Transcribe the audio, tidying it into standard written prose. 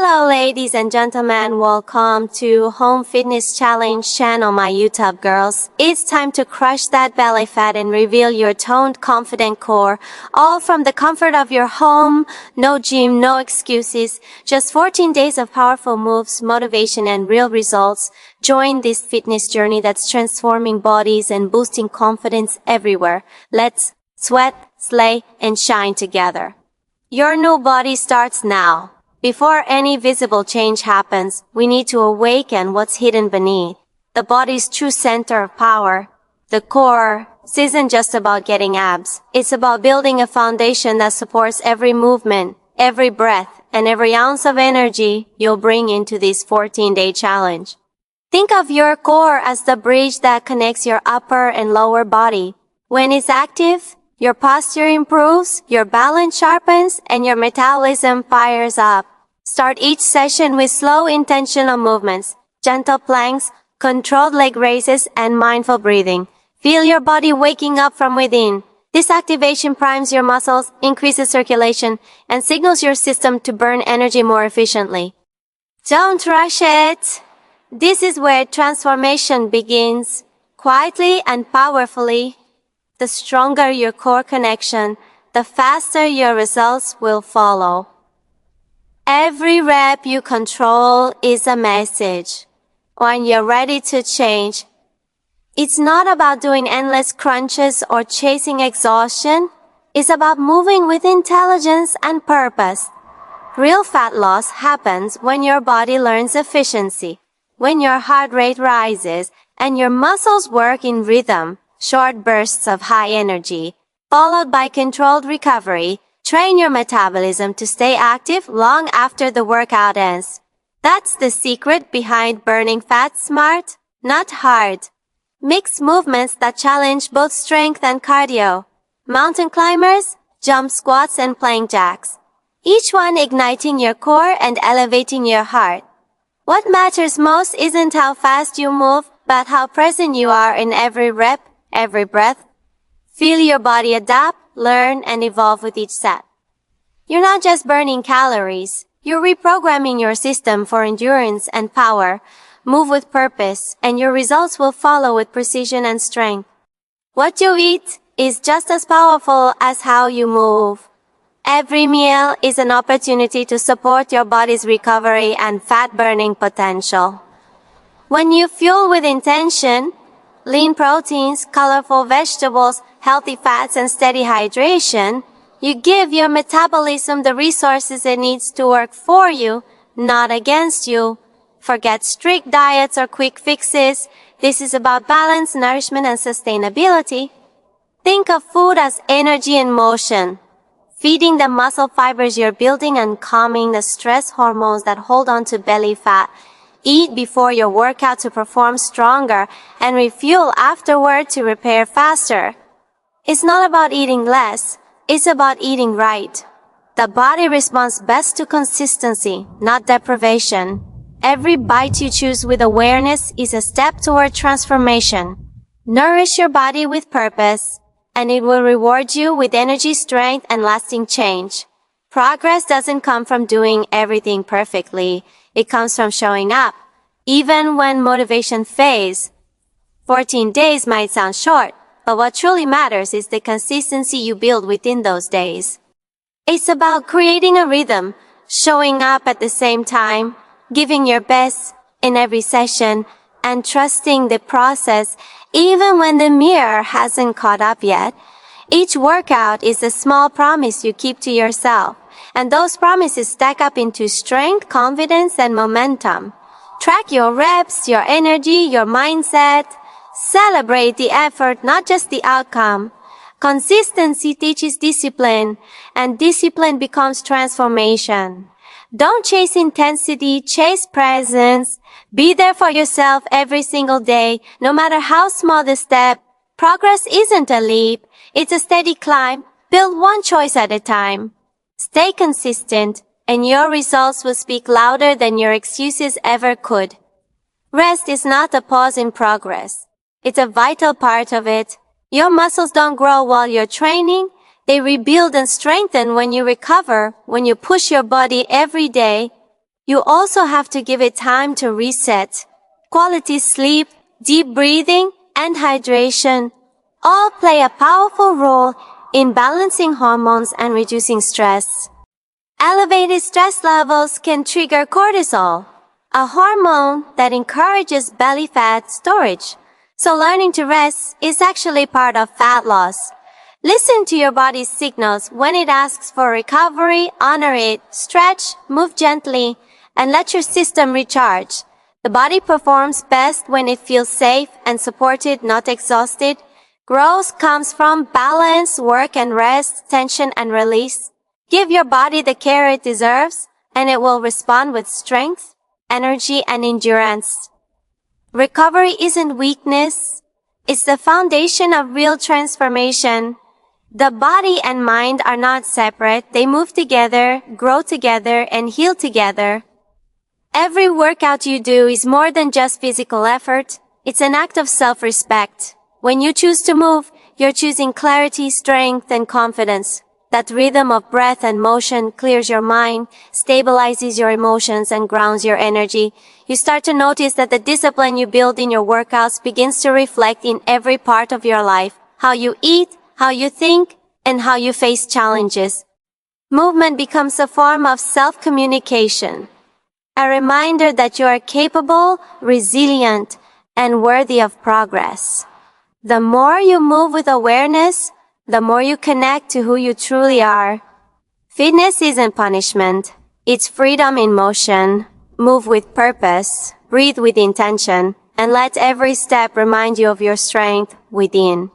Hello ladies and gentlemen, welcome to Home Fitness Challenge channel, my YouTube girls. It's time to crush that belly fat and reveal your toned, confident core, all from the comfort of your home. No gym, no excuses, just 14 days of powerful moves, motivation and real results. Join this fitness journey that's transforming bodies and boosting confidence everywhere. Let's sweat, slay and shine together. Your new body starts now. Before any visible change happens, we need to awaken what's hidden beneath. The body's true center of power. The core isn't just about getting abs. It's about building a foundation that supports every movement, every breath, and every ounce of energy you'll bring into this 14-day challenge. Think of your core as the bridge that connects your upper and lower body. When it's active, your posture improves, your balance sharpens, and your metabolism fires up. Start each session with slow, intentional movements, gentle planks, controlled leg raises, and mindful breathing. Feel your body waking up from within. This activation primes your muscles, increases circulation, and signals your system to burn energy more efficiently. Don't rush it. This is where transformation begins, quietly and powerfully. The stronger your core connection, the faster your results will follow. Every rep you control is a message. When you're ready to change, it's not about doing endless crunches or chasing exhaustion. It's about moving with intelligence and purpose. Real fat loss happens when your body learns efficiency, when your heart rate rises, and your muscles work in rhythm. Short bursts of high energy, followed by controlled recovery, train your metabolism to stay active long after the workout ends. That's the secret behind burning fat smart, not hard. Mix movements that challenge both strength and cardio. Mountain climbers, jump squats and plank jacks. Each one igniting your core and elevating your heart. What matters most isn't how fast you move, but how present you are in every rep, every breath. Feel your body adapt, learn, and evolve with each set. You're not just burning calories. You're reprogramming your system for endurance and power. Move with purpose, and your results will follow with precision and strength. What you eat is just as powerful as how you move. Every meal is an opportunity to support your body's recovery and fat-burning potential. When you fuel with intention, lean proteins, colorful vegetables, healthy fats, and steady hydration, you give your metabolism the resources it needs to work for you, not against you. Forget strict diets or quick fixes. This is about balance, nourishment, and sustainability. Think of food as energy in motion, feeding the muscle fibers you're building and calming the stress hormones that hold on to belly fat. Eat before your workout to perform stronger and refuel afterward to repair faster. It's not about eating less, it's about eating right. The body responds best to consistency, not deprivation. Every bite you choose with awareness is a step toward transformation. Nourish your body with purpose, and it will reward you with energy, strength, and lasting change. Progress doesn't come from doing everything perfectly. It comes from showing up, even when motivation fades. 14 days might sound short, but what truly matters is the consistency you build within those days. It's about creating a rhythm, showing up at the same time, giving your best in every session, and trusting the process even when the mirror hasn't caught up yet. Each workout is a small promise you keep to yourself. And those promises stack up into strength, confidence, and momentum. Track your reps, your energy, your mindset. Celebrate the effort, not just the outcome. Consistency teaches discipline, and discipline becomes transformation. Don't chase intensity, chase presence. Be there for yourself every single day, no matter how small the step. Progress isn't a leap, it's a steady climb, built one choice at a time. Stay consistent, and your results will speak louder than your excuses ever could. Rest is not a pause in progress. It's a vital part of it. Your muscles don't grow while you're training. They rebuild and strengthen when you recover, when you push your body every day. You also have to give it time to reset. Quality sleep, deep breathing, and hydration all play a powerful role in balancing hormones and reducing stress. Elevated stress levels can trigger cortisol, a hormone that encourages belly fat storage. So learning to rest is actually part of fat loss. Listen to your body's signals. When it asks for recovery, honor it, stretch, move gently, and let your system recharge. The body performs best when it feels safe and supported, not exhausted. Growth comes from balance, work and rest, tension and release. Give your body the care it deserves, and it will respond with strength, energy, and endurance. Recovery isn't weakness. It's the foundation of real transformation. The body and mind are not separate. They move together, grow together, and heal together. Every workout you do is more than just physical effort. It's an act of self-respect. When you choose to move, you're choosing clarity, strength, and confidence. That rhythm of breath and motion clears your mind, stabilizes your emotions, and grounds your energy. You start to notice that the discipline you build in your workouts begins to reflect in every part of your life. How you eat, how you think, and how you face challenges. Movement becomes a form of self-communication. A reminder that you are capable, resilient, and worthy of progress. The more you move with awareness, the more you connect to who you truly are. Fitness isn't punishment. It's freedom in motion. Move with purpose, breathe with intention, and let every step remind you of your strength within.